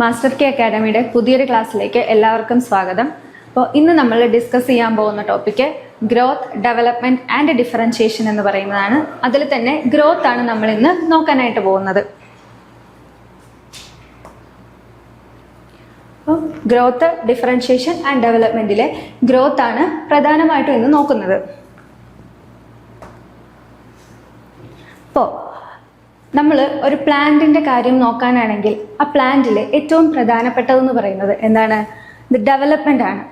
Master K അക്കാഡമിയുടെ പുതിയൊരു ക്ലാസ്സിലേക്ക് എല്ലാവർക്കും സ്വാഗതം. അപ്പോൾ ഇന്ന് നമ്മൾ ഡിസ്കസ് ചെയ്യാൻ പോകുന്ന topic growth, development and differentiation എന്ന് പറയുന്നതാണ്. അതിൽ തന്നെ ഗ്രോത്ത് ആണ് നമ്മൾ ഇന്ന് നോക്കാനായിട്ട് പോകുന്നത്. അപ്പോൾ ഗ്രോത്ത്, ഡിഫറൻഷിയേഷൻ ആൻഡ് ഡെവലപ്മെൻറ്റിലെ ഗ്രോത്ത് ആണ് പ്രധാനമായിട്ടും ഇന്ന് നോക്കുന്നത്. അപ്പോൾ നമ്മൾ ഒരു പ്ലാന്റിൻ്റെ കാര്യം നോക്കാനാണെങ്കിൽ ആ പ്ലാന്റിൽ ഏറ്റവും പ്രധാനപ്പെട്ടതെന്ന് പറയുന്നത് എന്താണ്? ഇത് ഡെവലപ്മെൻ്റ് ആണ്.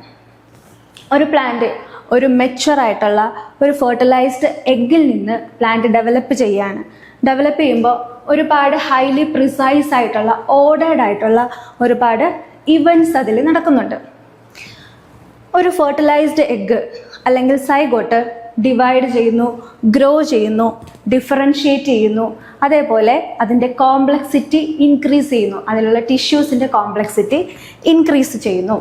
ഒരു പ്ലാന്റ് ഒരു മെച്വർ ആയിട്ടുള്ള ഒരു ഫെർട്ടിലൈസ്ഡ് എഗ്ഗിൽ നിന്ന് പ്ലാന്റ് ഡെവലപ്പ് ചെയ്യുകയാണ്. ഡെവലപ്പ് ചെയ്യുമ്പോൾ ഒരുപാട് ഹൈലി പ്രിസൈസ് ആയിട്ടുള്ള ഓർഡേർഡ് ആയിട്ടുള്ള ഒരുപാട് ഇവൻറ്റ്സ് അതിൽ നടക്കുന്നുണ്ട്. ഒരു ഫെർട്ടിലൈസ്ഡ് എഗ്ഗ് അല്ലെങ്കിൽ സൈഗോട്ട് ഡിവൈഡ് ചെയ്യുന്നു, ഗ്രോ ചെയ്യുന്നു, ഡിഫറൻഷിയേറ്റ് ചെയ്യുന്നു, അതേപോലെ അതിൻ്റെ കോംപ്ലക്സിറ്റി ഇൻക്രീസ് ചെയ്യുന്നു, അതിലുള്ള ടിഷ്യൂസിൻ്റെ കോംപ്ലക്സിറ്റി ഇൻക്രീസ് ചെയ്യുന്നു.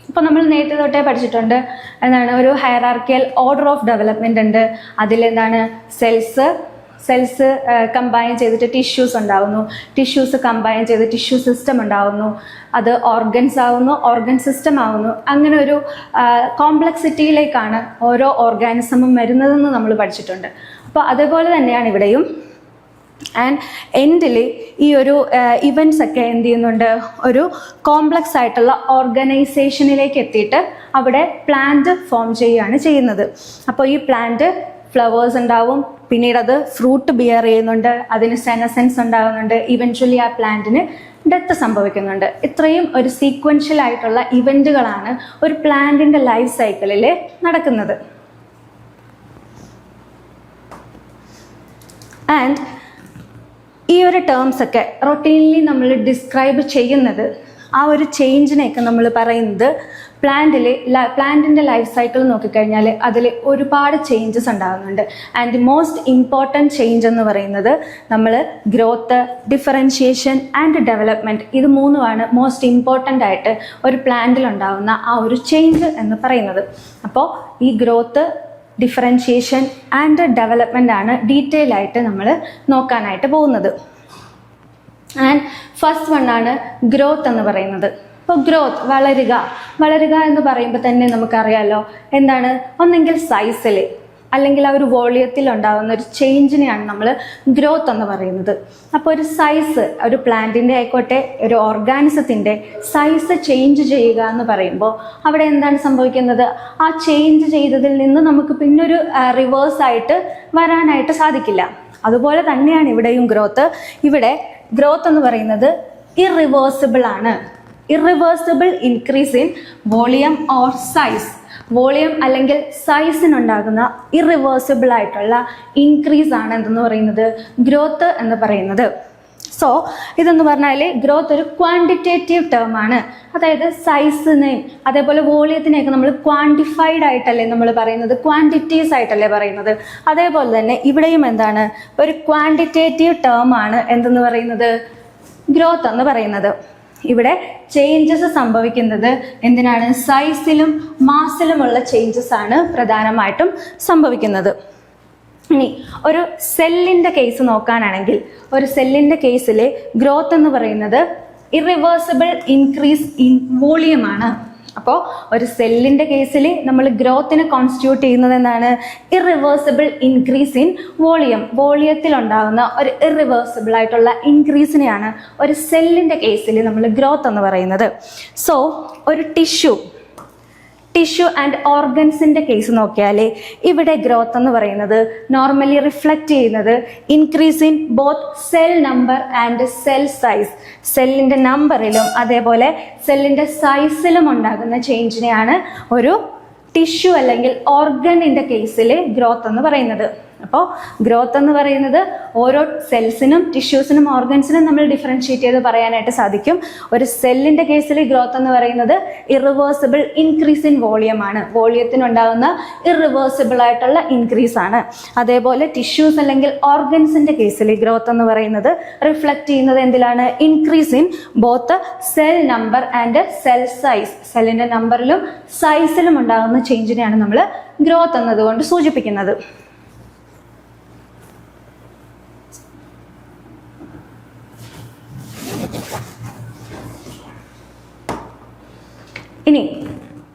ഇപ്പോൾ നമ്മൾ നേരത്തെ തൊട്ടേ പഠിച്ചിട്ടുണ്ട് എന്താണ്, ഒരു ഹയറാർക്കിയൽ ഓർഡർ ഓഫ് ഡെവലപ്മെൻ്റ് ഉണ്ട്. അതിലെന്താണ്, സെൽസ് കമ്പൈൻ ചെയ്തിട്ട് ടിഷ്യൂസ് ഉണ്ടാവുന്നു, ടിഷ്യൂസ് കമ്പൈൻ ചെയ്ത് ടിഷ്യൂ സിസ്റ്റം ഉണ്ടാവുന്നു, അത് ഓർഗൻസ് ആവുന്നു, ഓർഗൻ സിസ്റ്റം ആവുന്നു. അങ്ങനെ ഒരു കോംപ്ലക്സിറ്റിയിലേക്കാണ് ഓരോ ഓർഗാനിസമും വരുന്നതെന്ന് നമ്മൾ പഠിച്ചിട്ടുണ്ട്. അപ്പോൾ അതേപോലെ തന്നെയാണ് ഇവിടെയും. ആൻഡ് എൻഡിൽ ഈ ഒരു ഇവൻറ്റ്സ് ഒക്കെ എന്ത് ചെയ്യുന്നുണ്ട്, ഒരു കോംപ്ലക്സ് ആയിട്ടുള്ള ഓർഗനൈസേഷനിലേക്ക് എത്തിയിട്ട് അവിടെ പ്ലാന്റ് ഫോം ചെയ്യുകയാണ് ചെയ്യുന്നത്. അപ്പോൾ ഈ പ്ലാന്റ് ഫ്ലവേഴ്സ് ഉണ്ടാവും, പിന്നീട് അത് ഫ്രൂട്ട് ബിയർ ചെയ്യുന്നുണ്ട്, അതിന് സെനസെൻസ് ഉണ്ടാകുന്നുണ്ട്, ഇവൻച്വലി ആ പ്ലാന്റിന് ഡെത്ത് സംഭവിക്കുന്നുണ്ട്. ഇത്രയും ഒരു സീക്വൻഷ്യൽ ആയിട്ടുള്ള ഇവൻറ്റുകളാണ് ഒരു പ്ലാന്റിൻ്റെ ലൈഫ് സൈക്കിളിൽ നടക്കുന്നത്. ആൻഡ് ഈ ഒരു ടേംസ് ഒക്കെ റൊട്ടീൻലി നമ്മൾ ഡിസ്ക്രൈബ് ചെയ്യുന്നത്, ആ ഒരു ചേഞ്ചിനെയൊക്കെ നമ്മൾ പറയുന്നത് പ്ലാന്റിൻ്റെ ലൈഫ് സൈക്കിൾ നോക്കിക്കഴിഞ്ഞാൽ അതിൽ ഒരുപാട് ചേഞ്ചസ് ഉണ്ടാകുന്നുണ്ട്. And the most important change എന്ന് പറയുന്നത് നമ്മൾ ഗ്രോത്ത്, ഡിഫറൻഷിയേഷൻ ആൻഡ് ഡെവലപ്മെൻറ്റ്, ഇത് മൂന്നുമാണ് മോസ്റ്റ് ഇമ്പോർട്ടൻ്റ് ആയിട്ട് ഒരു പ്ലാന്റിൽ ഉണ്ടാകുന്ന ആ ഒരു ചേഞ്ച് എന്ന് പറയുന്നത്. അപ്പോൾ ഈ ഗ്രോത്ത്, ഡിഫറൻഷിയേഷൻ ആൻഡ് ഡെവലപ്മെൻ്റ് ആണ് ഡീറ്റെയിൽ ആയിട്ട് നമ്മൾ നോക്കാനായിട്ട് പോകുന്നത്. ആൻഡ് ഫസ്റ്റ് വൺ ആണ് ഗ്രോത്ത് എന്ന് പറയുന്നത്. ഇപ്പോൾ ഗ്രോത്ത്, വളരുക എന്ന് പറയുമ്പോൾ തന്നെ നമുക്കറിയാമല്ലോ എന്താണ്, ഒന്നെങ്കിൽ സൈസിൽ അല്ലെങ്കിൽ ആ ഒരു വോളിയത്തിൽ ഉണ്ടാകുന്ന ഒരു ചേഞ്ചിനെയാണ് നമ്മൾ ഗ്രോത്ത് എന്ന് പറയുന്നത്. അപ്പോൾ ഒരു സൈസ്, ഒരു പ്ലാന്റിൻ്റെ ആയിക്കോട്ടെ ഒരു ഓർഗാനിസത്തിൻ്റെ സൈസ് ചേഞ്ച് ചെയ്യുക എന്ന് പറയുമ്പോൾ അവിടെ എന്താണ് സംഭവിക്കുന്നത്, ആ ചേഞ്ച് ചെയ്തതിൽ നിന്ന് നമുക്ക് പിന്നൊരു റിവേഴ്സായിട്ട് വരാനായിട്ട് സാധിക്കില്ല. അതുപോലെ തന്നെയാണ് ഇവിടെയും ഗ്രോത്ത്. ഇവിടെ ഗ്രോത്ത് എന്ന് പറയുന്നത് ഇറിവേഴ്സിബിൾ ആണ്. Irreversible increase in volume or size. Volume അല്ലെങ്കിൽ സൈസിനുണ്ടാകുന്ന ഇറിവേഴ്സിബിൾ ആയിട്ടുള്ള ഇൻക്രീസ് ആണ് എന്തെന്ന് പറയുന്നത്, ഗ്രോത്ത് എന്ന് പറയുന്നത്. സോ ഇതെന്ന് പറഞ്ഞാൽ ഗ്രോത്ത് ഒരു ക്വാണ്ടിറ്റേറ്റീവ് ടേം ആണ്. അതായത് സൈസിനെയും അതേപോലെ വോളിയത്തിനെയൊക്കെ നമ്മൾ ക്വാണ്ടിഫൈഡ് ആയിട്ടല്ലേ നമ്മൾ പറയുന്നത്, ക്വാണ്ടിറ്റീസ് ആയിട്ടല്ലേ പറയുന്നത്. അതേപോലെ തന്നെ ഇവിടെയും എന്താണ്, ഒരു ക്വാണ്ടിറ്റേറ്റീവ് ടേം ആണ് എന്തെന്ന് പറയുന്നത്, ഗ്രോത്ത് എന്ന് പറയുന്നത്. ഇവിടെ ചേഞ്ചസ് സംഭവിക്കുന്നത് എന്തിനാണ്, സൈസിലും മാസിലുമുള്ള ചേഞ്ചസ് ആണ് പ്രധാനമായിട്ടും സംഭവിക്കുന്നത്. ഇനി ഒരു സെല്ലിൻ്റെ കേസ് നോക്കാനാണെങ്കിൽ, ഒരു സെല്ലിൻ്റെ കേസിൽ ഗ്രോത്ത് എന്ന് പറയുന്നത് ഇറിവേഴ്സിബിൾ ഇൻക്രീസ് ഇൻ വോളിയം ആണ്. അപ്പോൾ ഒരു സെല്ലിൻ്റെ കേസിൽ നമ്മൾ ഗ്രോത്തിനെ കോൺസ്റ്റിറ്റ്യൂട്ട് ചെയ്യുന്നത് എന്താണ്, ഇറിവേഴ്സിബിൾ ഇൻക്രീസ് ഇൻ വോളിയം. വോളിയത്തിലുണ്ടാകുന്ന ഒരു ഇറിവേഴ്സിബിൾ ആയിട്ടുള്ള ഇൻക്രീസിനെയാണ് ഒരു സെല്ലിൻ്റെ കേസിൽ നമ്മൾ ഗ്രോത്ത് എന്ന് പറയുന്നത്. സോ ഒരു ടിഷ്യൂ ആൻഡ് ഓർഗൻസിൻ്റെ കേസ് നോക്കിയാൽ ഇവിടെ ഗ്രോത്ത് എന്ന് പറയുന്നത് നോർമലി റിഫ്ലക്റ്റ് ചെയ്യുന്നത് increase in both cell number and cell size. സെല്ലിൻ്റെ നമ്പറിലും അതേപോലെ സെല്ലിൻ്റെ സൈസിലും ഉണ്ടാകുന്ന ചേഞ്ചിനെയാണ് ഒരു ടിഷ്യൂ അല്ലെങ്കിൽ ഓർഗനിൻ്റെ കേസിൽ ഗ്രോത്ത് എന്ന് പറയുന്നത്. അപ്പോൾ ഗ്രോത്ത് എന്ന് പറയുന്നത് ഓരോ സെൽസിനും ടിഷ്യൂസിനും ഓർഗൻസിനും നമ്മൾ ഡിഫറൻഷിയേറ്റ് ചെയ്ത് പറയാനായിട്ട് സാധിക്കും. ഒരു സെല്ലിൻ്റെ കേസിൽ ഗ്രോത്ത് എന്ന് പറയുന്നത് ഇറിവേഴ്സിബിൾ ഇൻക്രീസ് ഇൻ വോളിയം ആണ്. വോളിയത്തിനുണ്ടാകുന്ന ഇറിവേഴ്സിബിൾ ആയിട്ടുള്ള ഇൻക്രീസ് ആണ്. അതേപോലെ ടിഷ്യൂസ് അല്ലെങ്കിൽ ഓർഗൻസിൻ്റെ കേസിൽ ഗ്രോത്ത് എന്ന് പറയുന്നത് റിഫ്ലക്റ്റ് ചെയ്യുന്നത് എന്തിലാണ്, increase in both cell number and cell size. സെല്ലിൻ്റെ നമ്പറിലും സൈസിലും ഉണ്ടാകുന്ന ചേഞ്ചിനെയാണ് നമ്മൾ ഗ്രോത്ത് എന്നതുകൊണ്ട് സൂചിപ്പിക്കുന്നത്. ഇനി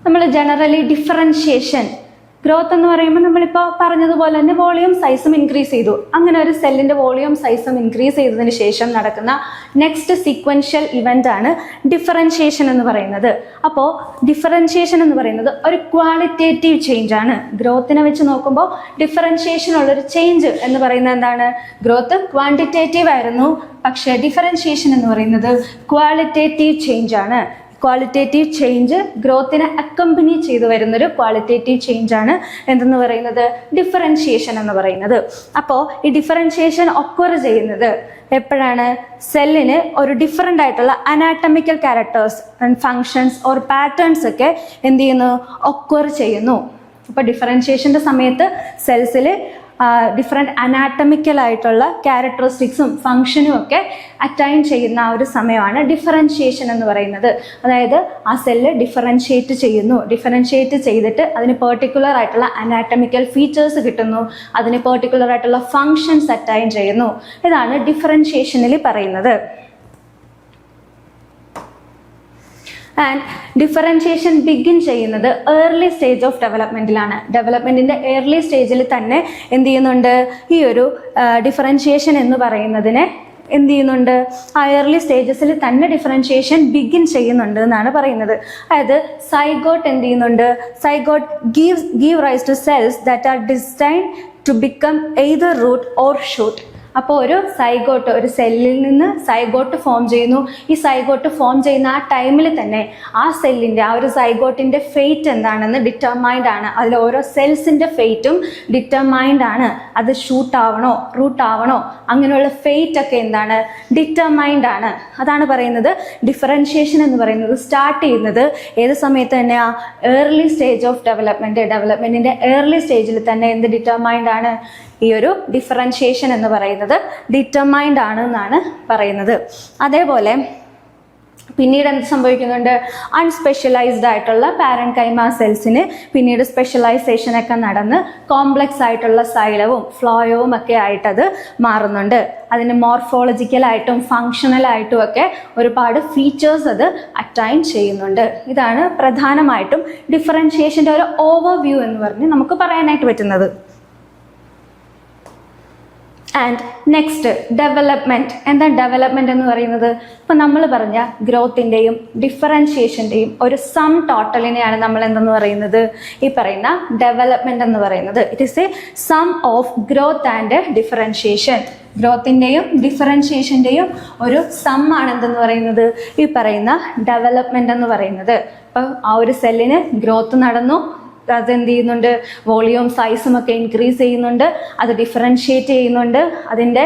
നമ്മൾ ജനറലി ഡിഫറൻഷിയേഷൻ, ഗ്രോത്ത് എന്ന് പറയുമ്പോൾ നമ്മളിപ്പോൾ പറഞ്ഞതുപോലെ തന്നെ വോളിയം സൈസും ഇൻക്രീസ് ചെയ്തു. അങ്ങനെ ഒരു സെല്ലിൻ്റെ വോളിയം സൈസും ഇൻക്രീസ് ചെയ്തതിന് ശേഷം നടക്കുന്ന നെക്സ്റ്റ് സീക്വൻഷ്യൽ ഇവൻ്റ് ആണ് ഡിഫറൻഷിയേഷൻ എന്ന് പറയുന്നത്. അപ്പോൾ ഡിഫറൻഷിയേഷൻ എന്ന് പറയുന്നത് ഒരു ക്വാളിറ്റേറ്റീവ് ചേഞ്ച് ആണ്. ഗ്രോത്തിനെ വെച്ച് നോക്കുമ്പോൾ ഡിഫറൻഷിയേഷനുള്ളൊരു ചേഞ്ച് എന്ന് പറയുന്നത് എന്താണ്? ഗ്രോത്ത് ക്വാണ്ടിറ്റേറ്റീവ് ആയിരുന്നു, പക്ഷേ ഡിഫറൻഷിയേഷൻ എന്ന് പറയുന്നത് ക്വാളിറ്റേറ്റീവ് ചേഞ്ച് ആണ്. ക്വാളിറ്റേറ്റീവ് ചേഞ്ച് ഗ്രോത്തിനെ അക്കമ്പനി ചെയ്തു വരുന്നൊരു ക്വാളിറ്റേറ്റീവ് ചേഞ്ച് ആണ് എന്തെന്ന് പറയുന്നത്? ഡിഫറൻഷിയേഷൻ എന്ന് പറയുന്നത്. അപ്പോൾ ഈ ഡിഫറൻഷിയേഷൻ ഒക്കർ ചെയ്യുന്നത് എപ്പോഴാണ്? സെല്ലിന് ഒരു ഡിഫറെൻ്റ് ആയിട്ടുള്ള anatomical characters and functions or patterns ഒക്കെ എന്ത് ചെയ്യുന്നു? ഒക്കർ ചെയ്യുന്നു. അപ്പോൾ ഡിഫറൻഷിയേഷൻ്റെ സമയത്ത് സെൽസിൽ ഡിഫറെൻറ്റ് അനാറ്റമിക്കലായിട്ടുള്ള ക്യാരക്ടറിസ്റ്റിക്സും ഫങ്ഷനും ഒക്കെ അറ്റൈൻ ചെയ്യുന്ന ആ ഒരു സമയമാണ് ഡിഫറൻഷിയേഷൻ എന്ന് പറയുന്നത്. അതായത് ആ സെല്ല് ഡിഫറൻഷിയേറ്റ് ചെയ്യുന്നു. ഡിഫറൻഷിയേറ്റ് ചെയ്തിട്ട് അതിന് പെർട്ടിക്കുലർ ആയിട്ടുള്ള അനാറ്റമിക്കൽ ഫീച്ചേഴ്സ് കിട്ടുന്നു, അതിന് പെർട്ടിക്കുലർ ആയിട്ടുള്ള ഫങ്ഷൻസ് അറ്റൈൻ ചെയ്യുന്നു. ഇതാണ് ഡിഫറൻഷിയേഷനിൽ പറയുന്നത്. ആൻഡ് ഡിഫറൻഷിയേഷൻ ബിഗിൻ ചെയ്യുന്നത് ഏർലി സ്റ്റേജ് ഓഫ് ഡെവലപ്മെൻറ്റിലാണ്. ഡെവലപ്മെൻറ്റിൻ്റെ ഏർലി സ്റ്റേജിൽ തന്നെ എന്ത് ചെയ്യുന്നുണ്ട്? ഈ ഒരു ഡിഫറൻഷിയേഷൻ എന്ന് പറയുന്നതിനെ എന്ത് ചെയ്യുന്നുണ്ട്? ആ ഏർലി സ്റ്റേജസിൽ തന്നെ ഡിഫറൻഷിയേഷൻ ബിഗിൻ ചെയ്യുന്നുണ്ട് എന്നാണ് പറയുന്നത്. അതായത് സൈഗോട്ട് എന്ത് ചെയ്യുന്നുണ്ട്? Zygote give rise to cells that are destined to become either root or shoot. അപ്പോൾ ഒരു സൈഗോട്ട്, ഒരു സെല്ലിൽ നിന്ന് സൈഗോട്ട് ഫോം ചെയ്യുന്നു. ഈ സൈഗോട്ട് ഫോം ചെയ്യുന്ന ആ ടൈമിൽ തന്നെ ആ സെല്ലിൻ്റെ, ആ ഒരു സൈഗോട്ടിൻ്റെ ഫെയ്റ്റ് എന്താണെന്ന് ഡിറ്റർമൈൻഡ് ആണ്. അതിൽ ഓരോ സെൽസിൻ്റെ ഫെയ്റ്റും ഡിറ്റർമൈൻഡ് ആണ്. അത് ഷൂട്ട് ആവണോ റൂട്ട് ആവണോ അങ്ങനെയുള്ള ഫെയ്റ്റ് ഒക്കെ എന്താണ്? ഡിറ്റർമൈൻഡ് ആണ്. അതാണ് പറയുന്നത് ഡിഫറൻഷിയേഷൻ എന്ന് പറയുന്നത് സ്റ്റാർട്ട് ചെയ്യുന്നത് ഏത് സമയത്ത് തന്നെയാ? ഏർലി സ്റ്റേജ് ഓഫ് ഡെവലപ്മെൻറ്റിൻ്റെ ഏർലി സ്റ്റേജിൽ തന്നെ എന്ത് ഡിറ്റർമൈൻഡ് ആണ്? ഈ ഒരു ഡിഫറൻഷിയേഷൻ എന്ന് പറയുന്നത് ഡിറ്റർമൈൻഡ് ആണ് എന്നാണ് പറയുന്നത്. അതേപോലെ പിന്നീട് എന്ത് സംഭവിക്കുന്നുണ്ട്? അൺസ്പെഷ്യലൈസ്ഡ് ആയിട്ടുള്ള പാരൻകൈമ സെൽസിന് പിന്നീട് സ്പെഷ്യലൈസേഷനൊക്കെ നടന്ന് കോംപ്ലക്സ് ആയിട്ടുള്ള സൈലവും ഫ്ലോയവും ഒക്കെ ആയിട്ടത് മാറുന്നുണ്ട്. അതിന് മോർഫോളജിക്കലായിട്ടും ഫങ്ഷണലായിട്ടും ഒക്കെ ഒരുപാട് ഫീച്ചേഴ്സ് അത് അറ്റൈൻ ചെയ്യുന്നുണ്ട്. ഇതാണ് പ്രധാനമായിട്ടും ഡിഫറൻഷിയേഷൻ്റെ ഒരു ഓവർവ്യൂ എന്ന് പറഞ്ഞ് നമുക്ക് പറയാനായിട്ട് പറ്റുന്നത്. And next development. എന്താ ഡെവലപ്മെൻറ്റ് എന്ന് പറയുന്നത്? ഇപ്പം നമ്മൾ പറഞ്ഞ ഗ്രോത്തിൻ്റെയും ഡിഫറൻഷിയേഷൻ്റെയും ഒരു സം ടോട്ടലിനെയാണ് നമ്മൾ എന്തെന്ന് പറയുന്നത്? ഈ പറയുന്ന ഡെവലപ്മെൻറ്റ് എന്ന് പറയുന്നത്. It is a sum of growth and differentiation. ഗ്രോത്തിൻ്റെയും ഡിഫറൻഷിയേഷൻ്റെയും ഒരു സം ആണ് എന്തെന്ന് പറയുന്നത്? ഈ പറയുന്ന ഡെവലപ്മെൻറ്റ് എന്ന് പറയുന്നത്. അപ്പോൾ ആ ഒരു സെല്ലിന് ഗ്രോത്ത് നടന്നു, അതെന്ത് ചെയ്യുന്നുണ്ട്? വോളിയം സൈസും ഒക്കെ ഇൻക്രീസ് ചെയ്യുന്നുണ്ട്, അത് ഡിഫറൻഷിയേറ്റ് ചെയ്യുന്നുണ്ട്, അതിൻ്റെ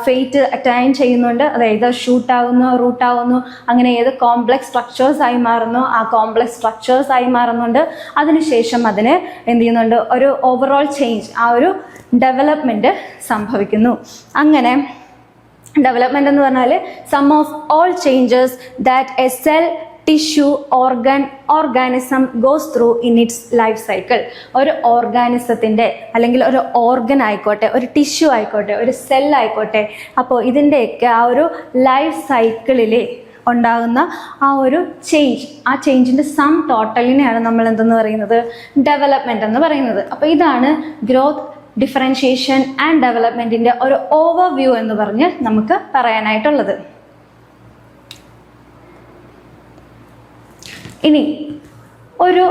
ഫെയ്റ്റ് അറ്റൈൻ ചെയ്യുന്നുണ്ട്. അതായത് ഷൂട്ടാകുന്നു, റൂട്ടാകുന്നു, അങ്ങനെ ഏത് കോംപ്ലക്സ് സ്ട്രക്ചേഴ്സ് ആയി മാറുന്നു ആ കോംപ്ലക്സ് സ്ട്രക്ചേഴ്സ് ആയി മാറുന്നുണ്ട്. അതിനുശേഷം അതിന് എന്ത് ചെയ്യുന്നുണ്ട്? ഒരു ഓവറോൾ ചേഞ്ച്, ആ ഒരു ഡെവലപ്മെൻറ്റ് സംഭവിക്കുന്നു. അങ്ങനെ ഡെവലപ്മെൻറ്റ് എന്ന് പറഞ്ഞാൽ sum of all changes that a cell, tissue, organism goes through in its life cycle. ഒരു ഓർഗാനിസത്തിൻ്റെ അല്ലെങ്കിൽ ഒരു ഓർഗൻ ആയിക്കോട്ടെ, ഒരു ടിഷ്യൂ ആയിക്കോട്ടെ, ഒരു സെൽ ആയിക്കോട്ടെ, അപ്പോൾ ഇതിൻ്റെയൊക്കെ ആ ഒരു ലൈഫ് സൈക്കിളിൽ ഉണ്ടാകുന്ന ആ ഒരു ചേഞ്ച്, ആ ചേഞ്ചിൻ്റെ സം ടോട്ടലിനെയാണ് നമ്മൾ എന്തെന്ന് പറയുന്നത്? ഡെവലപ്മെൻറ്റ് എന്ന് പറയുന്നത്. അപ്പോൾ ഇതാണ് ഗ്രോത്ത്, ഡിഫറൻഷിയേഷൻ ആൻഡ് ഡെവലപ്മെൻറ്റിൻ്റെ ഒരു ഓവർവ്യൂ എന്ന് പറഞ്ഞ് നമുക്ക് പറയാനായിട്ടുള്ളത്. ഇനി ഒരു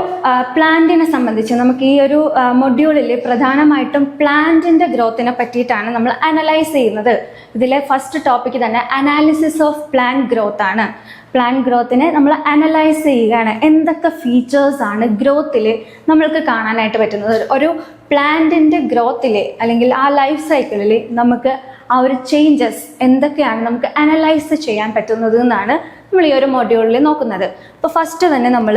പ്ലാന്റിനെ സംബന്ധിച്ച് നമുക്ക് ഈ ഒരു മൊഡ്യൂളിൽ പ്രധാനമായിട്ടും പ്ലാന്റിൻ്റെ ഗ്രോത്തിനെ പറ്റിയിട്ടാണ് നമ്മൾ അനലൈസ് ചെയ്യുന്നത്. ഇതിലെ ഫസ്റ്റ് ടോപ്പിക്ക് തന്നെ അനാലിസിസ് ഓഫ് പ്ലാന്റ് ഗ്രോത്ത് ആണ്. പ്ലാന്റ് ഗ്രോത്തിനെ നമ്മൾ അനലൈസ് ചെയ്യുകയാണ്. എന്തൊക്കെ ഫീച്ചേഴ്സാണ് ഗ്രോത്തിൽ നമ്മൾക്ക് കാണാനായിട്ട് പറ്റുന്നത്? ഒരു പ്ലാന്റിൻ്റെ ഗ്രോത്തിൽ അല്ലെങ്കിൽ ആ ലൈഫ് സൈക്കിളിൽ നമുക്ക് ആ ഒരു ചേഞ്ചസ് എന്തൊക്കെയാണ് നമുക്ക് അനലൈസ് ചെയ്യാൻ പറ്റുന്നത് എന്നാണ് നമ്മൾ ഈ ഒരു മൊഡ്യൂളിൽ നോക്കുന്നത്. അപ്പോൾ ഫസ്റ്റ് തന്നെ നമ്മൾ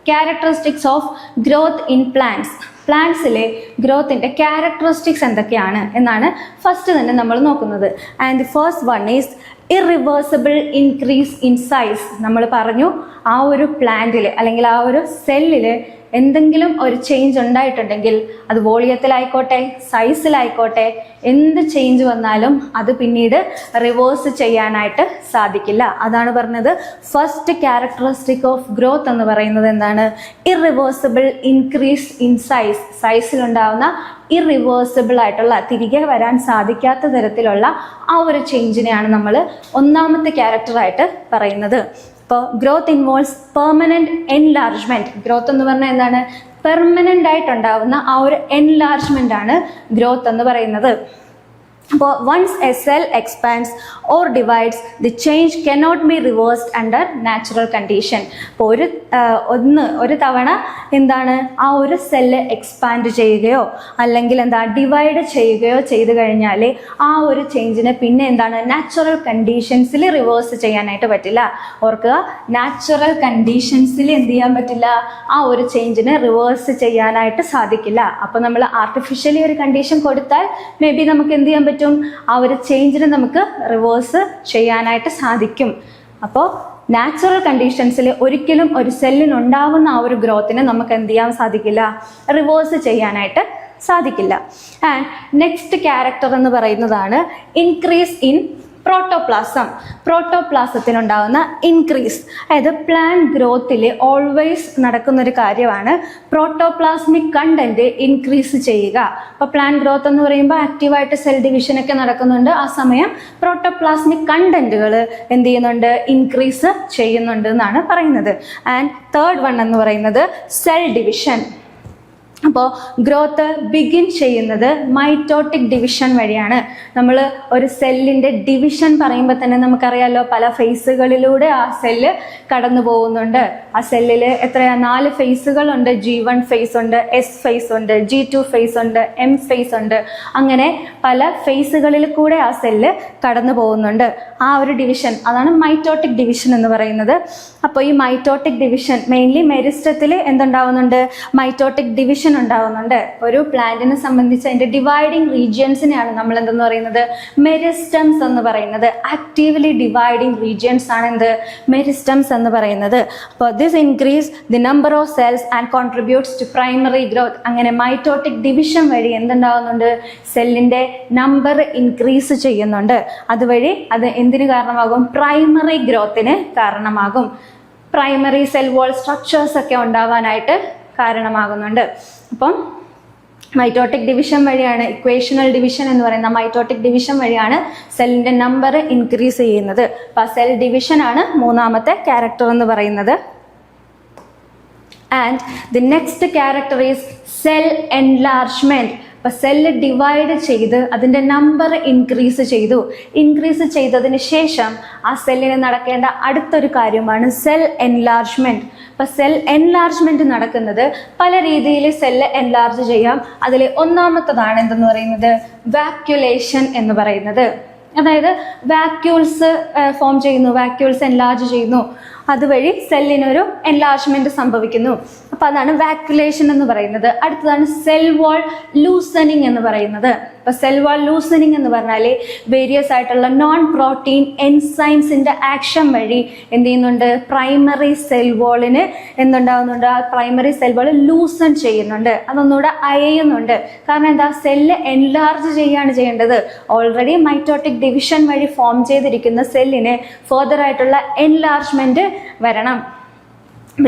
characteristics of growth in plants, പ്ലാന്റ്സിലെ ഗ്രോത്തിൻ്റെ ക്യാരക്ടറിസ്റ്റിക്സ് എന്തൊക്കെയാണ് എന്നാണ് ഫസ്റ്റ് തന്നെ നമ്മൾ നോക്കുന്നത്. And first one is irreversible increase in size. നമ്മൾ പറഞ്ഞു ആ ഒരു പ്ലാന്റിൽ അല്ലെങ്കിൽ ആ ഒരു സെല്ലിൽ എന്തെങ്കിലും ഒരു ചേഞ്ച് ഉണ്ടായിട്ടുണ്ടെങ്കിൽ അത് വോളിയത്തിലായിക്കോട്ടെ സൈസിലായിക്കോട്ടെ എന്ത് ചേഞ്ച് വന്നാലും അത് പിന്നീട് റിവേഴ്സ് ചെയ്യാനായിട്ട് സാധിക്കില്ല. അതാണ് പറഞ്ഞത് ഫസ്റ്റ് ക്യാരക്ടറിസ്റ്റിക് ഓഫ് ഗ്രോത്ത് എന്ന് പറയുന്നത് എന്താണ്? Irreversible increase in size. സൈസിലുണ്ടാവുന്ന ഇറിവേഴ്സിബിൾ ആയിട്ടുള്ള തിരികെ വരാൻ സാധിക്കാത്ത തരത്തിലുള്ള ആ ഒരു ചേഞ്ചിനെയാണ് നമ്മൾ ഒന്നാമത്തെ ക്യാരക്ടറായിട്ട് പറയുന്നത്. ഇപ്പോൾ growth involves permanent enlargement. Growth എന്ന് പറഞ്ഞാൽ എന്താണ്? പെർമനന്റ് ആയിട്ടുണ്ടാവുന്ന ആ ഒരു എൻലാർജ്മെന്റ് ആണ് ഗ്രോത്ത് എന്ന് പറയുന്നത്. അപ്പോൾ once a cell expands or divides the change cannot be reversed under natural condition. അപ്പോൾ ഒരു തവണ എന്താണ് ആ ഒരു സെല്ല് എക്സ്പാൻഡ് ചെയ്യുകയോ അല്ലെങ്കിൽ ഡിവൈഡ് ചെയ്യുകയോ ചെയ്തു കഴിഞ്ഞാൽ ആ ഒരു ചേഞ്ചിനെ പിന്നെ നാച്ചുറൽ കണ്ടീഷൻസിൽ റിവേഴ്സ് ചെയ്യാനായിട്ട് പറ്റില്ല. ഓർക്കുക, നാച്ചുറൽ കണ്ടീഷൻസിൽ എന്ത് ചെയ്യാൻ പറ്റില്ല? ആ ഒരു ചേഞ്ചിനെ റിവേഴ്സ് ചെയ്യാനായിട്ട് സാധിക്കില്ല. അപ്പോൾ നമ്മൾ ആർട്ടിഫിഷ്യലി ഒരു കണ്ടീഷൻ കൊടുത്താൽ മേ ബി നമുക്ക് എന്ത് ചെയ്യാൻ പറ്റും? ആ ഒരു ചേഞ്ചിനെ നമുക്ക് റിവേഴ്സ് ചെയ്യാനായിട്ട് സാധിക്കും. അപ്പോൾ നാച്ചുറൽ കണ്ടീഷൻസിൽ ഒരിക്കലും ഒരു സെല്ലിനുണ്ടാവുന്ന ആ ഒരു ഗ്രോത്തിനെ നമുക്ക് എന്ത് ചെയ്യാൻ സാധിക്കില്ല? റിവേഴ്സ് ചെയ്യാനായിട്ട് സാധിക്കില്ല. ആൻഡ് നെക്സ്റ്റ് ക്യാരക്ടർ എന്ന് പറയുന്നതാണ് ഇൻക്രീസ് ഇൻ പ്രോട്ടോപ്ലാസം. പ്രോട്ടോപ്ലാസത്തിനുണ്ടാകുന്ന ഇൻക്രീസ്, അതായത് പ്ലാന്റ് ഗ്രോത്തിൽ ഓൾവേസ് നടക്കുന്നൊരു കാര്യമാണ് പ്രോട്ടോപ്ലാസ്മിക് കണ്ടന്റ് ഇൻക്രീസ് ചെയ്യുക. അപ്പോൾ പ്ലാന്റ് ഗ്രോത്ത് എന്ന് പറയുമ്പോൾ ആക്റ്റീവായിട്ട് സെൽ ഡിവിഷനൊക്കെ നടക്കുന്നുണ്ട്. ആ സമയം പ്രോട്ടോപ്ലാസ്മിക് കണ്ടന്റുകൾ എന്ത് ചെയ്യുന്നുണ്ട്? ഇൻക്രീസ് ചെയ്യുന്നുണ്ട് എന്നാണ് പറയുന്നത്. ആൻഡ് തേർഡ് വൺ എന്ന് പറയുന്നത് സെൽ ഡിവിഷൻ. അപ്പോൾ ഗ്രോത്ത് ബിഗിൻ ചെയ്യുന്നത് മൈറ്റോട്ടിക് ഡിവിഷൻ വഴിയാണ്. നമ്മൾ ഒരു സെല്ലിൻ്റെ ഡിവിഷൻ പറയുമ്പോൾ തന്നെ നമുക്കറിയാമല്ലോ, പല ഫേസുകളിലൂടെ ആ സെല്ല് കടന്നു പോകുന്നുണ്ട്. ആ സെല്ലിൽ 4 ഫേസുകളുണ്ട്. G1 ഫേസ് ഉണ്ട്, S ഫേസ് ഉണ്ട്, G2 ഫേസ് ഉണ്ട്, M ഫേസ് ഉണ്ട്. അങ്ങനെ പല ഫേസുകളിൽ കൂടെ ആ സെല്ല് കടന്നു പോകുന്നുണ്ട്. ആ ഒരു ഡിവിഷൻ, അതാണ് മൈറ്റോട്ടിക് ഡിവിഷൻ എന്ന് പറയുന്നത്. അപ്പോൾ ഈ മൈറ്റോട്ടിക് ഡിവിഷൻ മെയിൻലി മെരിസ്റ്റത്തിൽ എന്തുണ്ടാവുന്നുണ്ട്? മൈറ്റോട്ടിക് ഡിവിഷൻ ഉണ്ടാവുന്നുണ്ട്. ഒരു പ്ലാന്റിനെ സംബന്ധിച്ച് അതിന്റെ ഡിവൈഡിങ് റീജിയൻസിനെയാണ് നമ്മൾ എന്തെന്ന് പറയുന്നത്? മെരിസ്റ്റംസ് എന്ന് പറയുന്നത്. ആക്റ്റീവ്ലി ഡിവൈഡിങ് റീജിയൻസ് ആണ് എന്ത്? മെരിസ്റ്റംസ് എന്ന് പറയുന്നത്. അപ്പോൾ this increase the number of cells and contributes to primary growth. അങ്ങനെ മൈറ്റോട്ടിക് ഡിവിഷൻ വഴി എന്തുണ്ടാവുന്നുണ്ട്? സെല്ലിന്റെ നമ്പർ ഇൻക്രീസ് ചെയ്യുന്നുണ്ട്. അതുവഴി അത് എന്തിന് കാരണമാകും? പ്രൈമറി ഗ്രോത്തിന് കാരണമാകും. പ്രൈമറി സെൽ വാൾ സ്ട്രക്ചേഴ്സ് ഒക്കെ ഉണ്ടാവാനായിട്ട് കാരണമാകുന്നുണ്ട്. അപ്പം മൈറ്റോട്ടിക് ഡിവിഷൻ വഴിയാണ്, ഇക്വേഷണൽ ഡിവിഷൻ എന്ന് പറയുന്ന മൈറ്റോട്ടിക് ഡിവിഷൻ വഴിയാണ് സെല്ലിന്റെ നമ്പർ ഇൻക്രീസ് ചെയ്യുന്നത്. അപ്പം സെൽ ഡിവിഷൻ ആണ് മൂന്നാമത്തെ ക്യാരക്ടർ എന്ന് പറയുന്നത്. And the next character is cell enlargement. അപ്പം സെല്ല് ഡിവൈഡ് ചെയ്ത് അതിൻ്റെ നമ്പർ ഇൻക്രീസ് ചെയ്തു. ഇൻക്രീസ് ചെയ്തതിന് ശേഷം ആ സെല്ലിന് നടക്കേണ്ട അടുത്തൊരു കാര്യമാണ് സെൽ എൻലാർജ്മെന്റ്. അപ്പം സെൽ എൻലാർജ്മെന്റ് നടക്കുന്നത് പല രീതിയിൽ സെല്ല് എൻലാർജ് ചെയ്യാം. അതിൽ ഒന്നാമത്തതാണ് എന്തെന്ന് പറയുന്നത്? വാക്യുലേഷൻ എന്ന് പറയുന്നത്. അതായത് വാക്യൂൾസ് ഫോം ചെയ്യുന്നു, വാക്യൂൾസ് എൻലാർജ് ചെയ്യുന്നു. അതുവഴി സെല്ലിനൊരു എൻലാർജ്മെന്റ് സംഭവിക്കുന്നു. അപ്പം അതാണ് വാക്യുലേഷൻ എന്ന് പറയുന്നത്. അടുത്തതാണ് സെൽ വാൾ ലൂസനിങ് എന്ന് പറയുന്നത്. ഇപ്പം സെൽ വാൾ ലൂസനിങ് എന്ന് പറഞ്ഞാൽ വേരിയസ് ആയിട്ടുള്ള നോൺ പ്രോട്ടീൻ എൻസൈംസിന്റെ ആക്ഷൻ വഴി എന്ത് ചെയ്യുന്നുണ്ട്? പ്രൈമറി സെൽ വാളിന് എന്തുണ്ടാവുന്നുണ്ട്? ആ പ്രൈമറി സെൽ വാൾ ലൂസൺ ചെയ്യുന്നുണ്ട്, അതൊന്നുകൂടെ അയയുന്നുണ്ട്. കാരണം എന്താ? സെല്ല് എൻലാർജ് ചെയ്യാണ് ചെയ്യേണ്ടത്. ഓൾറെഡി മൈറ്റോട്ടിക് ഡിവിഷൻ വഴി ഫോം ചെയ്തിരിക്കുന്ന സെല്ലിന് ഫർദർ ആയിട്ടുള്ള എൻലാർജ്മെന്റ് വരണം.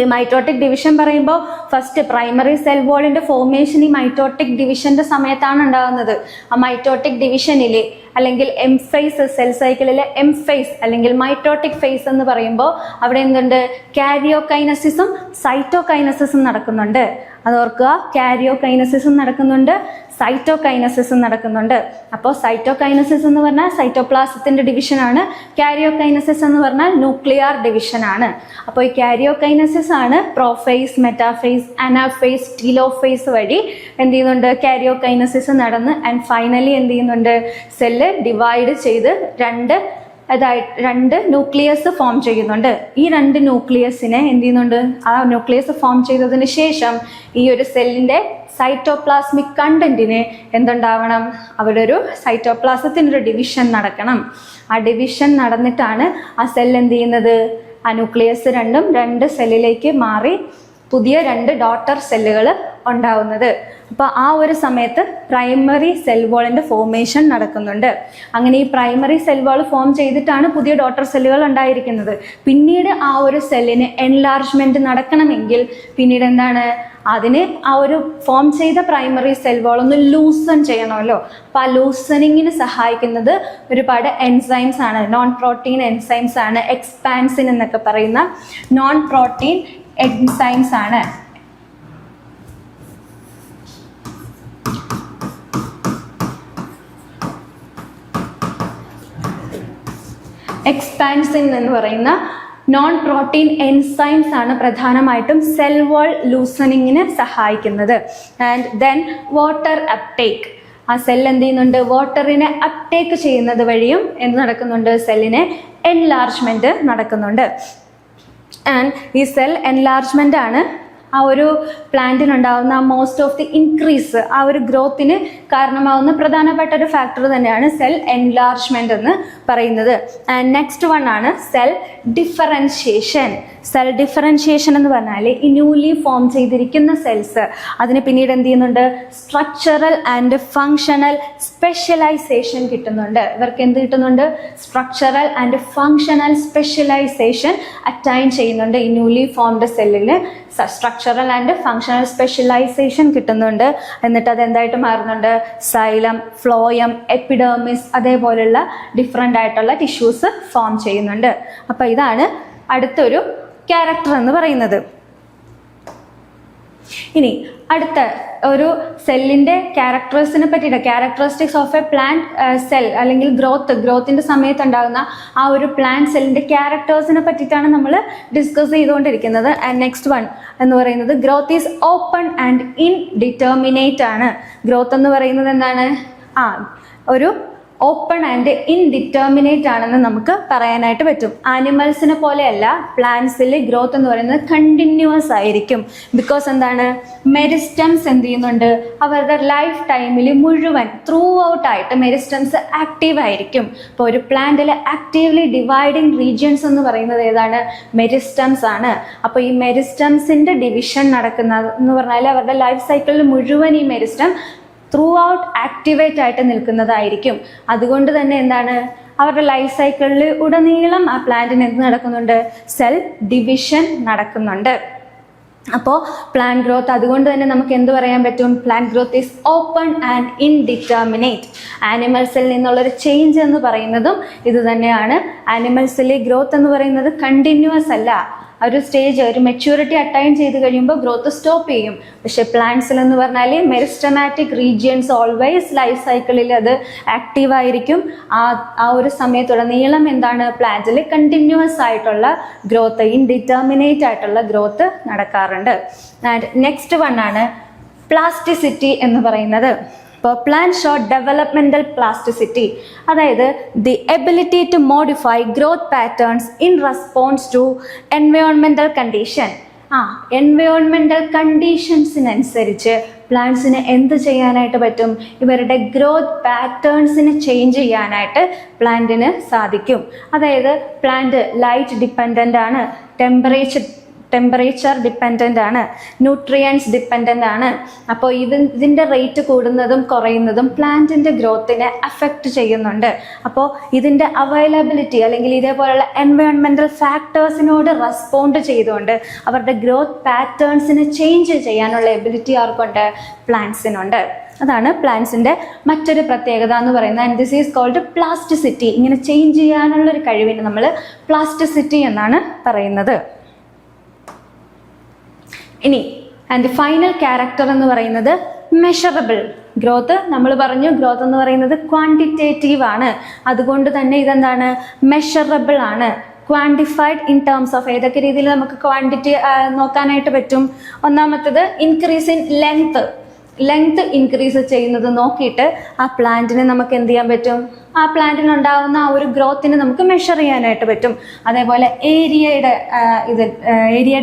ഈ മൈറ്റോട്ടിക് ഡിവിഷൻ പറയുമ്പോൾ ഫസ്റ്റ് പ്രൈമറി സെൽ വോളിന്റെ ഫോർമേഷൻ ഈ മൈറ്റോട്ടിക് ഡിവിഷന്റെ സമയത്താണ് ഉണ്ടാകുന്നത്. ആ മൈറ്റോട്ടിക് ഡിവിഷനിൽ അല്ലെങ്കിൽ എം ഫേസ്, സെൽ സൈക്കിളിലെ എം ഫേസ് അല്ലെങ്കിൽ മൈറ്റോട്ടിക് ഫേസ് എന്ന് പറയുമ്പോൾ അവിടെ എന്തുണ്ട്? കാരിയോകൈനസിസും സൈറ്റോകൈനസിസും നടക്കുന്നുണ്ട്. അതോർക്കുക, കാരിയോകൈനസിസും നടക്കുന്നുണ്ട്, സൈറ്റോകൈനസിസും നടക്കുന്നുണ്ട്. അപ്പോൾ സൈറ്റോകൈനസിസ് എന്ന് പറഞ്ഞാൽ സൈറ്റോപ്ലാസത്തിന്റെ ഡിവിഷനാണ്. കാരിയോകൈനസിസ് എന്ന് പറഞ്ഞാൽ ന്യൂക്ലിയർ ഡിവിഷനാണ്. അപ്പോൾ ഈ കാരിയോകൈനസിസ് ആണ് പ്രോഫേസ്, മെറ്റാഫേസ്, അനാഫേസ്, ടീലോഫേസ് വഴി എന്ത് ചെയ്യുന്നുണ്ട്? കാരിയോകൈനസിസ് നടന്ന് ആൻഡ് ഫൈനലി എന്ത് ചെയ്യുന്നുണ്ട്? സെല്ല് ഡിവൈഡ് ചെയ്ത് രണ്ട് ന്യൂക്ലിയസ് ഫോം ചെയ്യുന്നുണ്ട്. ഈ 2 ന്യൂക്ലിയസിനെ എന്ത് ചെയ്യുന്നുണ്ട്? ആ ന്യൂക്ലിയസ് ഫോം ചെയ്തതിന് ശേഷം ഈ ഒരു സെല്ലിന്റെ സൈറ്റോപ്ലാസ്മിക് കണ്ടന്റിന് എന്തുണ്ടാവണം? അവിടെ ഒരു സൈറ്റോപ്ലാസത്തിനൊരു ഡിവിഷൻ നടക്കണം. ആ ഡിവിഷൻ നടന്നിട്ടാണ് ആ സെൽ എന്ത് ചെയ്യുന്നത്? ആ ന്യൂക്ലിയസ് രണ്ടും 2 സെല്ലിലേക്ക് മാറി പുതിയ 2 ഡോട്ടർ സെല്ലുകൾ ഉണ്ടാവുന്നത്. അപ്പോൾ ആ ഒരു സമയത്ത് പ്രൈമറി സെൽ വാളിൻ്റെ ഫോർമേഷൻ നടക്കുന്നുണ്ട്. അങ്ങനെ ഈ പ്രൈമറി സെൽ വാൾ ഫോം ചെയ്തിട്ടാണ് പുതിയ ഡോട്ടർ സെല്ലുകൾ ഉണ്ടായിരിക്കുന്നത്. പിന്നീട് ആ ഒരു സെല്ലിന് എൻലാർജ്മെൻറ്റ് നടക്കണമെങ്കിൽ പിന്നീട് എന്താണ്, അതിന് ആ ഒരു ഫോം ചെയ്ത പ്രൈമറി സെൽ വാൾ ഒന്ന് ലൂസൺ ചെയ്യണമല്ലോ. അപ്പോൾ ആ ലൂസണിങ്ങിന് സഹായിക്കുന്നത് ഒരുപാട് എൻസൈംസ് ആണ്, നോൺ പ്രോട്ടീൻ എൻസൈംസ് ആണ്. എക്സ്പാൻസിൻ എന്നൊക്കെ പറയുന്ന നോൺ പ്രോട്ടീൻ എൻസൈംസ് ആണ്. എക്സ്പാൻസിൻ എന്ന് പറയുന്ന നോൺ പ്രോട്ടീൻ എൻസൈംസ് ആണ് പ്രധാനമായിട്ടും സെൽ വാൾ ലൂസണിങ്ങിന് സഹായിക്കുന്നത്. ആൻഡ് ദെൻ വാട്ടർ അപ്ടേക്ക്, ആ സെൽ എന്ത് ചെയ്യുന്നുണ്ട്, വാട്ടറിനെ അപ്ടേക്ക് ചെയ്യുന്നത് വഴിയും എന്ത് നടക്കുന്നുണ്ട്, സെല്ലിന് എൻലാർജ്മെൻറ്റ് നടക്കുന്നുണ്ട്. ആൻഡ് ഈ സെൽ എൻലാർജ്മെൻ്റ് ആണ് ആ ഒരു പ്ലാന്റിനുണ്ടാകുന്ന മോസ്റ്റ് ഓഫ് ദി ഇൻക്രീസ്, ആ ഒരു ഗ്രോത്തിന് കാരണമാകുന്ന പ്രധാനപ്പെട്ട ഒരു ഫാക്ടർ തന്നെയാണ് സെൽ എൻലാർജ്മെൻ്റ് എന്ന് പറയുന്നത്. ആൻഡ് നെക്സ്റ്റ് വൺ ആണ് സെൽ ഡിഫറൻഷിയേഷൻ. സെൽ ഡിഫറൻഷിയേഷൻ എന്ന് പറഞ്ഞാൽ ഈ ന്യൂലി ഫോം ചെയ്തിരിക്കുന്ന സെൽസ് അതിന് പിന്നീട് എന്ത് ചെയ്യുന്നുണ്ട്, സ്ട്രക്ചറൽ ആൻഡ് ഫങ്ഷണൽ സ്പെഷ്യലൈസേഷൻ കിട്ടുന്നുണ്ട്. ഇവർക്ക് എന്ത് കിട്ടുന്നുണ്ട്, structural and functional specialisation attain ചെയ്യുന്നുണ്ട്. ഈ ന്യൂലി ഫോംഡ് സെല്ലിന് സ്ട്രക്ചറൽ ആൻഡ് ഫങ്ഷണൽ സ്പെഷ്യലൈസേഷൻ കിട്ടുന്നുണ്ട്. എന്നിട്ട് അത് എന്തായിട്ട് മാറുന്നുണ്ട്, സൈലം, ഫ്ലോയം, എപ്പിഡെർമിസ് അതേപോലുള്ള ഡിഫറെൻ്റ് ആയിട്ടുള്ള ടിഷ്യൂസ് ഫോം ചെയ്യുന്നുണ്ട്. അപ്പോൾ ഇതാണ് അടുത്തൊരു ക്യാരക്ടർ എന്ന് പറയുന്നത്. ഇനി അടുത്ത ഒരു സെല്ലിൻ്റെ ക്യാരക്ടേഴ്സിനെ പറ്റിയിട്ട്, characteristics of A plant cell അല്ലെങ്കിൽ ഗ്രോത്തിൻ്റെ സമയത്ത് ഉണ്ടാകുന്ന ആ ഒരു പ്ലാന്റ് സെല്ലിൻ്റെ ക്യാരക്ടേഴ്സിനെ പറ്റിയിട്ടാണ് നമ്മൾ ഡിസ്കസ് ചെയ്തുകൊണ്ടിരിക്കുന്നത്. ആൻഡ് നെക്സ്റ്റ് വൺ എന്ന് പറയുന്നത് growth is open and indeterminate ആണ്. ഗ്രോത്ത് എന്ന് പറയുന്നത് എന്താണ്, ഒരു ഓപ്പൺ ആൻഡ് ഇൻഡിറ്റർമിനേറ്റ് ആണെന്ന് നമുക്ക് പറയാനായിട്ട് പറ്റും. ആനിമൽസിനെ പോലെയല്ല പ്ലാന്റ്സിൽ ഗ്രോത്ത് എന്ന് പറയുന്നത് കണ്ടിന്യൂസ് ആയിരിക്കും. ബിക്കോസ് എന്താണ്, മെരിസ്റ്റംസ് എന്ത് ചെയ്യുന്നുണ്ട്, അവരുടെ ലൈഫ് ടൈമിൽ മുഴുവൻ ത്രൂ ഔട്ട് ആയിട്ട് മെരിസ്റ്റംസ് ആക്റ്റീവ് ആയിരിക്കും. ഇപ്പോൾ ഒരു പ്ലാന്റിൽ ആക്റ്റീവ്ലി ഡിവൈഡിങ് റീജിയൻസ് എന്ന് പറയുന്നത് ഏതാണ്, മെരിസ്റ്റംസ് ആണ്. അപ്പോൾ ഈ മെരിസ്റ്റംസിൻ്റെ ഡിവിഷൻ നടക്കുന്നത് എന്ന് പറഞ്ഞാൽ അവരുടെ ലൈഫ് സൈക്കിളിൽ മുഴുവൻ ഈ മെരിസ്റ്റം ത്രൂ ഔട്ട് ആക്ടിവേറ്റ് ആയിട്ട് നിൽക്കുന്നതായിരിക്കും. അതുകൊണ്ട് തന്നെ എന്താണ്, അവരുടെ ലൈഫ് സൈക്കിളിൽ ഉടനീളം ആ പ്ലാന്റിന് എന്ത് നടക്കുന്നുണ്ട്, സെൽ ഡിവിഷൻ നടക്കുന്നുണ്ട്. അപ്പോൾ പ്ലാന്റ് ഗ്രോത്ത് അതുകൊണ്ട് തന്നെ നമുക്ക് എന്ത് പറയാൻ പറ്റും, plant growth is open and indeterminate. ആനിമൽസിൽ നിന്നുള്ളൊരു ചേഞ്ച് എന്ന് പറയുന്നതും ഇത് തന്നെയാണ്. ആനിമൽസിലെ ഗ്രോത്ത് എന്ന് പറയുന്നത് കണ്ടിന്യൂസ് അല്ല, ഒരു സ്റ്റേജ്, ഒരു മെച്യൂരിറ്റി അറ്റൈൻ ചെയ്ത് കഴിയുമ്പോൾ ഗ്രോത്ത് സ്റ്റോപ്പ് ചെയ്യും. പക്ഷെ പ്ലാന്റ്സിൽ എന്ന് പറഞ്ഞാൽ മെരിസ്റ്റമാറ്റിക് റീജിയൻസ് ഓൾവേസ് ലൈഫ് സൈക്കിളിൽ അത് ആക്റ്റീവായിരിക്കും. ആ ഒരു സമയത്തുടനീളം എന്താണ്, പ്ലാന്റിൽ കണ്ടിന്യൂസ് ആയിട്ടുള്ള ഗ്രോത്ത്, ഇൻഡിറ്റർമിനേറ്റ് ആയിട്ടുള്ള ഗ്രോത്ത് നടക്കാറുണ്ട്. ആൻഡ് നെക്സ്റ്റ് വൺ ആണ് പ്ലാസ്റ്റിസിറ്റി എന്ന് പറയുന്നത്. ഇപ്പോൾ പ്ലാന്റ് ഷോ ഡെവലപ്മെൻ്റൽ പ്ലാസ്റ്റിസിറ്റി, അതായത് the ability to modify growth patterns in response to environmental condition. Environmental കണ്ടീഷൻസിനനുസരിച്ച് പ്ലാന്റ്സിന് എന്ത് ചെയ്യാനായിട്ട് പറ്റും, ഇവരുടെ ഗ്രോത്ത് പാറ്റേൺസിന് ചേഞ്ച് ചെയ്യാനായിട്ട് പ്ലാന്റിന് സാധിക്കും. അതായത് പ്ലാന്റ് ലൈറ്റ് ഡിപ്പെൻഡൻ്റ് ആണ്, ടെമ്പറേച്ചർ ഡിപ്പെൻഡൻ്റ് ആണ്, ന്യൂട്രിയൻസ് ഡിപ്പെൻഡൻ്റ് ആണ്. അപ്പോൾ ഇതിൻ്റെ റേറ്റ് കൂടുന്നതും കുറയുന്നതും പ്ലാന്റിൻ്റെ ഗ്രോത്തിനെ അഫക്റ്റ് ചെയ്യുന്നുണ്ട്. അപ്പോൾ ഇതിൻ്റെ അവൈലബിലിറ്റി അല്ലെങ്കിൽ ഇതേപോലുള്ള എൻവയോൺമെൻറ്റൽ ഫാക്ടേഴ്സിനോട് റെസ്പോണ്ട് ചെയ്തുകൊണ്ട് അവരുടെ ഗ്രോത്ത് പാറ്റേൺസിനെ ചേഞ്ച് ചെയ്യാനുള്ള എബിലിറ്റി ആർക്കുണ്ട്, പ്ലാന്റ്സിനുണ്ട്. അതാണ് പ്ലാന്റ്സിൻ്റെ മറ്റൊരു പ്രത്യേകത എന്ന് പറയുന്നത്. And this is called plasticity. ഇങ്ങനെ ചേഞ്ച് ചെയ്യാനുള്ളൊരു കഴിവിന് നമ്മൾ പ്ലാസ്റ്റിസിറ്റി എന്നാണ് പറയുന്നത്. ഇനി ആൻഡ് ഫൈനൽ ക്യാരക്ടർ എന്ന് പറയുന്നത് മെഷറബിൾ. ഗ്രോത്ത് നമ്മൾ പറഞ്ഞു, ഗ്രോത്ത് എന്ന് പറയുന്നത് ക്വാണ്ടിറ്റേറ്റീവ് ആണ്. അതുകൊണ്ട് തന്നെ ഇതെന്താണ്, മെഷറബിൾ ആണ്. ക്വാണ്ടിഫൈഡ് ഇൻ ടേംസ് ഓഫ് ഏതൊക്കെ രീതിയിൽ നമുക്ക് ക്വാണ്ടിറ്റി നോക്കാനായിട്ട് പറ്റും. ഒന്നാമത്തത് increase in length. Length increase ചെയ്യുന്നത് നോക്കിയിട്ട് ആ പ്ലാന്റിനെ നമുക്ക് എന്ത് ചെയ്യാൻ പറ്റും, ആ പ്ലാന്റിനുണ്ടാകുന്ന ആ ഒരു ഗ്രോത്തിനെ നമുക്ക് മെഷർ ചെയ്യാനായിട്ട് പറ്റും. അതേപോലെ ഏരിയയുടെ ഏരിയ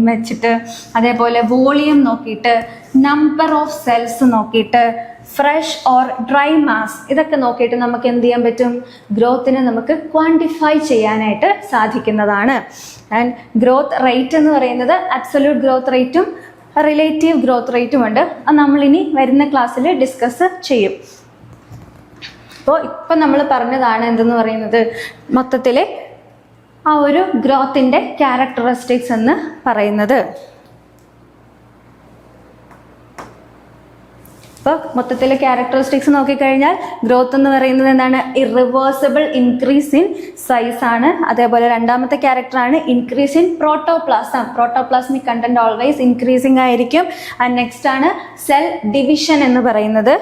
വെച്ചിട്ട്, അതേപോലെ വോളിയം നോക്കിയിട്ട്, നമ്പർ ഓഫ് സെൽസ് നോക്കിയിട്ട്, ഫ്രഷ് ഓർ ഡ്രൈ മാസ് ഇതൊക്കെ നോക്കിയിട്ട് നമുക്ക് എന്ത് ചെയ്യാൻ പറ്റും, ഗ്രോത്തിനെ നമുക്ക് ക്വാണ്ടിഫൈ ചെയ്യാനായിട്ട് സാധിക്കുന്നതാണ്. ആൻഡ് ഗ്രോത്ത് റേറ്റ് എന്ന് പറയുന്നത് അബ്സല്യൂട്ട് ഗ്രോത്ത് റേറ്റും റിലേറ്റീവ് ഗ്രോത്ത് റേറ്റും ഉണ്ട്. അത് നമ്മളിനി വരുന്ന ക്ലാസ്സിൽ ഡിസ്കസ് ചെയ്യും. അപ്പോൾ ഇപ്പം നമ്മൾ പറഞ്ഞതാണ് എന്തെന്ന് പറയുന്നത്, മൊത്തത്തിൽ ആ ഒരു ഗ്രോത്തിൻ്റെ ക്യാരക്ടറിസ്റ്റിക്സ് എന്ന് പറയുന്നത്. അപ്പോൾ മൊത്തത്തിലെ ക്യാരക്ടറിസ്റ്റിക്സ് നോക്കിക്കഴിഞ്ഞാൽ ഗ്രോത്ത് എന്ന് പറയുന്നത് എന്താണ്, ഇറിവേഴ്സിബിൾ ഇൻക്രീസ് ഇൻ സൈസ് ആണ്. അതേപോലെ രണ്ടാമത്തെ ക്യാരക്ടറാണ് increase in protoplasm. Protoplasmic content always increasing ആയിരിക്കും. ആൻഡ് നെക്സ്റ്റ് ആണ് സെൽ ഡിവിഷൻ എന്ന് പറയുന്നത്.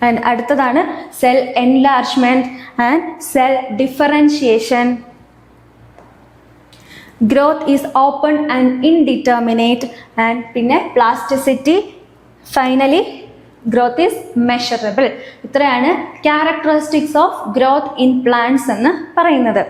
ആൻഡ് അടുത്തതാണ് cell enlargement and cell differentiation. Growth is open and indeterminate. And പിന്നെ plasticity. Finally growth is measurable. ഇത്രയാണ് characteristics of growth in plants എന്ന് പറയുന്നത്.